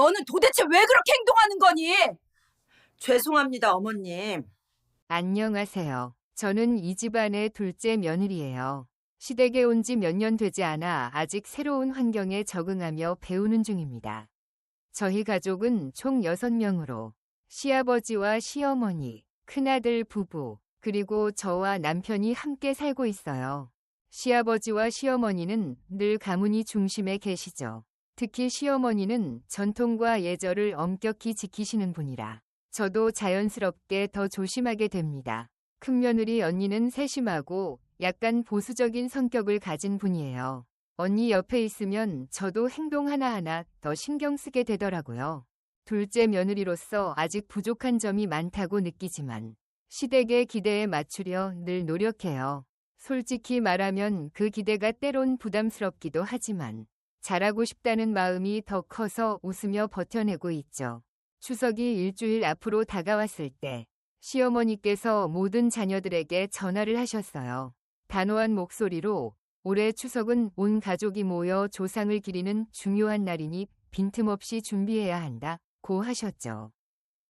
너는 도대체 왜 그렇게 행동하는 거니? 죄송합니다, 어머님. 안녕하세요. 저는 이 집안의 둘째 며느리예요. 시댁에 온 지 몇 년 되지 않아 아직 새로운 환경에 적응하며 배우는 중입니다. 저희 가족은 총 6명으로 시아버지와 시어머니, 큰아들 부부, 그리고 저와 남편이 함께 살고 있어요. 시아버지와 시어머니는 늘 가문이 중심에 계시죠. 특히 시어머니는 전통과 예절을 엄격히 지키시는 분이라 저도 자연스럽게 더 조심하게 됩니다. 큰며느리 언니는 세심하고 약간 보수적인 성격을 가진 분이에요. 언니 옆에 있으면 저도 행동 하나하나 더 신경 쓰게 되더라고요. 둘째 며느리로서 아직 부족한 점이 많다고 느끼지만 시댁의 기대에 맞추려 늘 노력해요. 솔직히 말하면 그 기대가 때론 부담스럽기도 하지만 잘하고 싶다는 마음이 더 커서 웃으며 버텨내고 있죠. 추석이 일주일 앞으로 다가왔을 때 시어머니께서 모든 자녀들에게 전화를 하셨어요. 단호한 목소리로 올해 추석은 온 가족이 모여 조상을 기리는 중요한 날이니 빈틈없이 준비해야 한다고 하셨죠.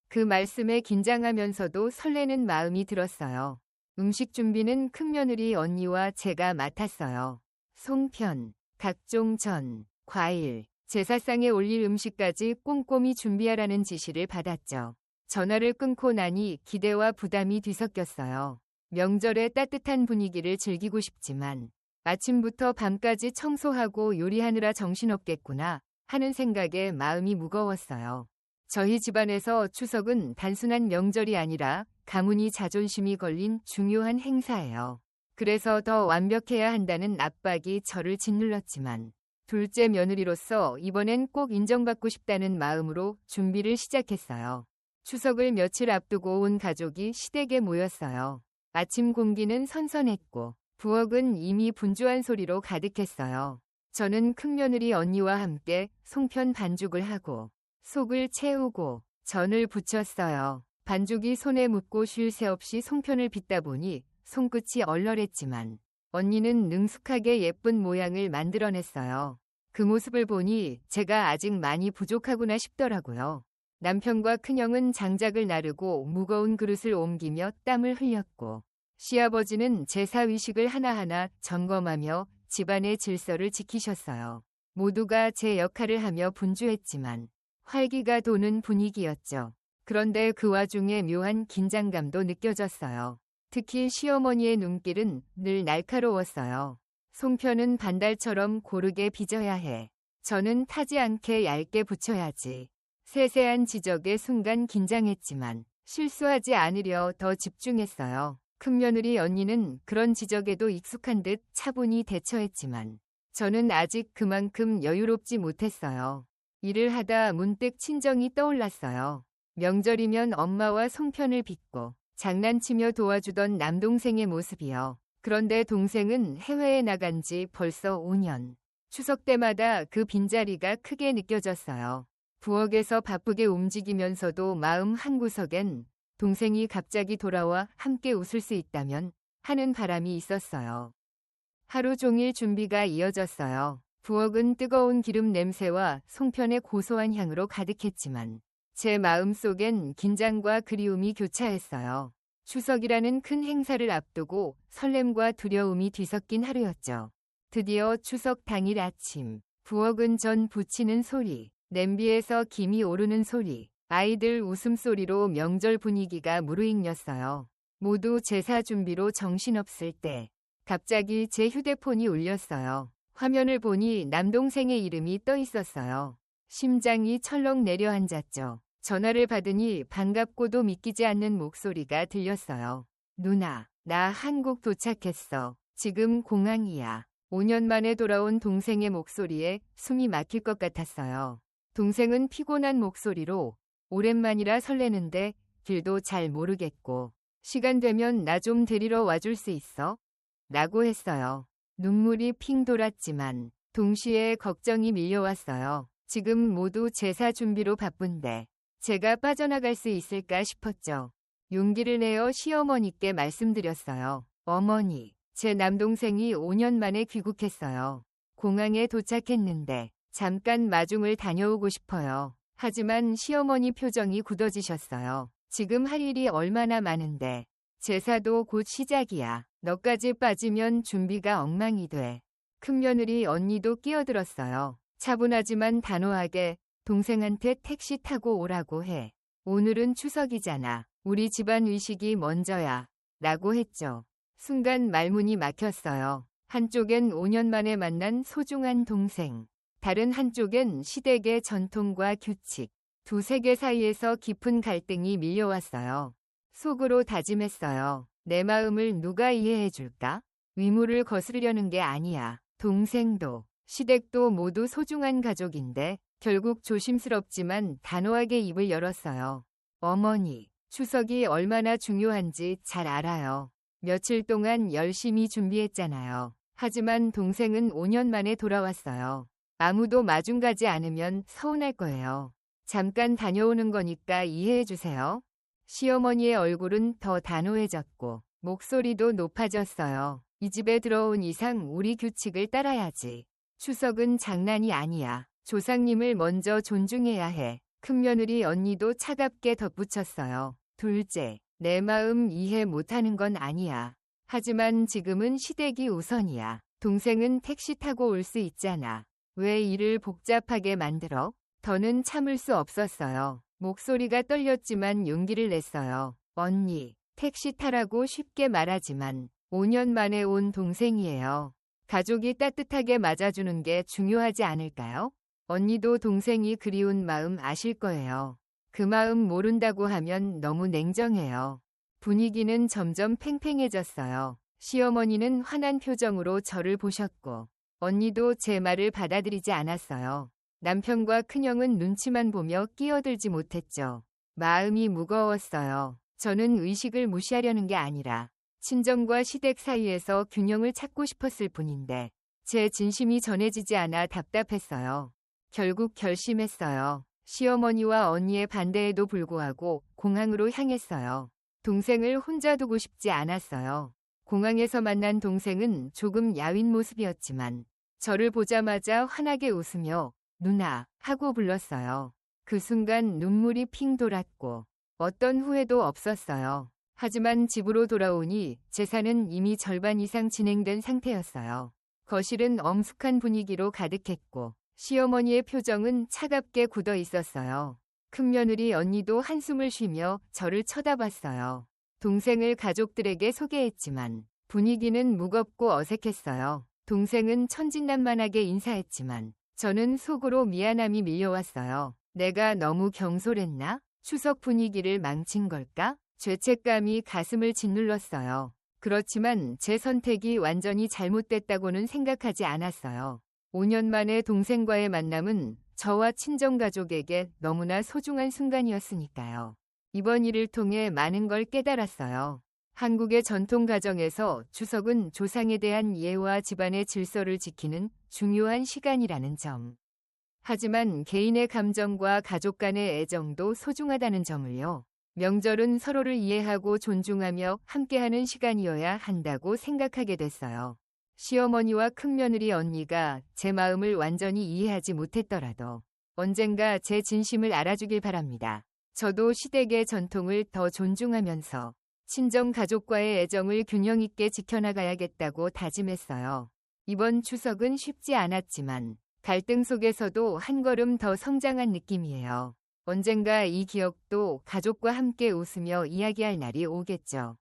그 말씀에 긴장하면서도 설레는 마음이 들었어요. 음식 준비는 큰며느리 언니와 제가 맡았어요. 송편, 각종 전, 과일, 제사상에 올릴 음식까지 꼼꼼히 준비하라는 지시를 받았죠. 전화를 끊고 나니 기대와 부담이 뒤섞였어요. 명절의 따뜻한 분위기를 즐기고 싶지만 아침부터 밤까지 청소하고 요리하느라 정신없겠구나 하는 생각에 마음이 무거웠어요. 저희 집안에서 추석은 단순한 명절이 아니라 가문이 자존심이 걸린 중요한 행사예요. 그래서 더 완벽해야 한다는 압박이 저를 짓눌렀지만 둘째 며느리로서 이번엔 꼭 인정받고 싶다는 마음으로 준비를 시작했어요. 추석을 며칠 앞두고 온 가족이 시댁에 모였어요. 아침 공기는 선선했고 부엌은 이미 분주한 소리로 가득했어요. 저는 큰며느리 언니와 함께 송편 반죽을 하고 속을 채우고 전을 부쳤어요. 반죽이 손에 묻고 쉴 새 없이 송편을 빚다 보니 손끝이 얼얼했지만 언니는 능숙하게 예쁜 모양을 만들어냈어요. 그 모습을 보니 제가 아직 많이 부족하구나 싶더라고요. 남편과 큰형은 장작을 나르고 무거운 그릇을 옮기며 땀을 흘렸고 시아버지는 제사 의식을 하나하나 점검하며 집안의 질서를 지키셨어요. 모두가 제 역할을 하며 분주했지만 활기가 도는 분위기였죠. 그런데 그 와중에 묘한 긴장감도 느껴졌어요. 특히 시어머니의 눈길은 늘 날카로웠어요. 송편은 반달처럼 고르게 빚어야 해. 저는 타지 않게 얇게 붙여야지. 세세한 지적에 순간 긴장했지만 실수하지 않으려 더 집중했어요. 큰며느리 언니는 그런 지적에도 익숙한 듯 차분히 대처했지만 저는 아직 그만큼 여유롭지 못했어요. 일을 하다 문득 친정이 떠올랐어요. 명절이면 엄마와 송편을 빚고 장난치며 도와주던 남동생의 모습이요. 그런데 동생은 해외에 나간 지 벌써 5년. 추석 때마다 그 빈자리가 크게 느껴졌어요. 부엌에서 바쁘게 움직이면서도 마음 한구석엔 동생이 갑자기 돌아와 함께 웃을 수 있다면 하는 바람이 있었어요. 하루 종일 준비가 이어졌어요. 부엌은 뜨거운 기름 냄새와 송편의 고소한 향으로 가득했지만 제 마음속엔 긴장과 그리움이 교차했어요. 추석이라는 큰 행사를 앞두고 설렘과 두려움이 뒤섞인 하루였죠. 드디어 추석 당일 아침, 부엌은 전 부치는 소리, 냄비에서 김이 오르는 소리, 아이들 웃음소리로 명절 분위기가 무르익렸어요. 모두 제사 준비로 정신없을 때 갑자기 제 휴대폰이 울렸어요. 화면을 보니 남동생의 이름이 떠 있었어요. 심장이 철렁 내려앉았죠. 전화를 받으니 반갑고도 믿기지 않는 목소리가 들렸어요. 누나, 나 한국 도착했어. 지금 공항이야. 5년 만에 돌아온 동생의 목소리에 숨이 막힐 것 같았어요. 동생은 피곤한 목소리로 오랜만이라 설레는데 길도 잘 모르겠고 시간 되면 나 좀 데리러 와줄 수 있어? 라고 했어요. 눈물이 핑 돌았지만 동시에 걱정이 밀려왔어요. 지금 모두 제사 준비로 바쁜데 제가 빠져나갈 수 있을까 싶었죠. 용기를 내어 시어머니께 말씀드렸어요. 어머니, 제 남동생이 5년 만에 귀국했어요. 공항에 도착했는데 잠깐 마중을 다녀오고 싶어요. 하지만 시어머니 표정이 굳어지셨어요. 지금 할 일이 얼마나 많은데. 제사도 곧 시작이야. 너까지 빠지면 준비가 엉망이 돼. 큰며느리 언니도 끼어들었어요. 차분하지만 단호하게 동생한테 택시 타고 오라고 해. 오늘은 추석이잖아. 우리 집안 의식이 먼저야. 라고 했죠. 순간 말문이 막혔어요. 한쪽엔 5년 만에 만난 소중한 동생. 다른 한쪽엔 시댁의 전통과 규칙. 두 세계 사이에서 깊은 갈등이 밀려왔어요. 속으로 다짐했어요. 내 마음을 누가 이해해 줄까? 위무를 거스르려는 게 아니야. 동생도, 시댁도 모두 소중한 가족인데 결국 조심스럽지만 단호하게 입을 열었어요. 어머니, 추석이 얼마나 중요한지 잘 알아요. 며칠 동안 열심히 준비했잖아요. 하지만 동생은 5년 만에 돌아왔어요. 아무도 마중 가지 않으면 서운할 거예요. 잠깐 다녀오는 거니까 이해해 주세요. 시어머니의 얼굴은 더 단호해졌고 목소리도 높아졌어요. 이 집에 들어온 이상 우리 규칙을 따라야지. 추석은 장난이 아니야. 조상님을 먼저 존중해야 해. 큰며느리 언니도 차갑게 덧붙였어요. 둘째, 내 마음 이해 못하는 건 아니야. 하지만 지금은 시댁이 우선이야. 동생은 택시 타고 올 수 있잖아. 왜 일을 복잡하게 만들어? 더는 참을 수 없었어요. 목소리가 떨렸지만 용기를 냈어요. 언니, 택시 타라고 쉽게 말하지만 5년 만에 온 동생이에요. 가족이 따뜻하게 맞아주는 게 중요하지 않을까요? 언니도 동생이 그리운 마음 아실 거예요. 그 마음 모른다고 하면 너무 냉정해요. 분위기는 점점 팽팽해졌어요. 시어머니는 화난 표정으로 저를 보셨고 언니도 제 말을 받아들이지 않았어요. 남편과 큰형은 눈치만 보며 끼어들지 못했죠. 마음이 무거웠어요. 저는 의식을 무시하려는 게 아니라 친정과 시댁 사이에서 균형을 찾고 싶었을 뿐인데 제 진심이 전해지지 않아 답답했어요. 결국 결심했어요. 시어머니와 언니의 반대에도 불구하고 공항으로 향했어요. 동생을 혼자 두고 싶지 않았어요. 공항에서 만난 동생은 조금 야윈 모습이었지만 저를 보자마자 환하게 웃으며 누나 하고 불렀어요. 그 순간 눈물이 핑 돌았고 어떤 후회도 없었어요. 하지만 집으로 돌아오니 제사는 이미 절반 이상 진행된 상태였어요. 거실은 엄숙한 분위기로 가득했고 시어머니의 표정은 차갑게 굳어 있었어요. 큰며느리 언니도 한숨을 쉬며 저를 쳐다봤어요. 동생을 가족들에게 소개했지만 분위기는 무겁고 어색했어요. 동생은 천진난만하게 인사했지만 저는 속으로 미안함이 밀려왔어요. 내가 너무 경솔했나? 추석 분위기를 망친 걸까? 죄책감이 가슴을 짓눌렀어요. 그렇지만 제 선택이 완전히 잘못됐다고는 생각하지 않았어요. 5년 만에 동생과의 만남은 저와 친정가족에게 너무나 소중한 순간이었으니까요. 이번 일을 통해 많은 걸 깨달았어요. 한국의 전통 가정에서 추석은 조상에 대한 예와 집안의 질서를 지키는 중요한 시간이라는 점. 하지만 개인의 감정과 가족 간의 애정도 소중하다는 점을요. 명절은 서로를 이해하고 존중하며 함께하는 시간이어야 한다고 생각하게 됐어요. 시어머니와 큰며느리 언니가 제 마음을 완전히 이해하지 못했더라도 언젠가 제 진심을 알아주길 바랍니다. 저도 시댁의 전통을 더 존중하면서 친정 가족과의 애정을 균형 있게 지켜나가야겠다고 다짐했어요. 이번 추석은 쉽지 않았지만 갈등 속에서도 한 걸음 더 성장한 느낌이에요. 언젠가 이 기억도 가족과 함께 웃으며 이야기할 날이 오겠죠.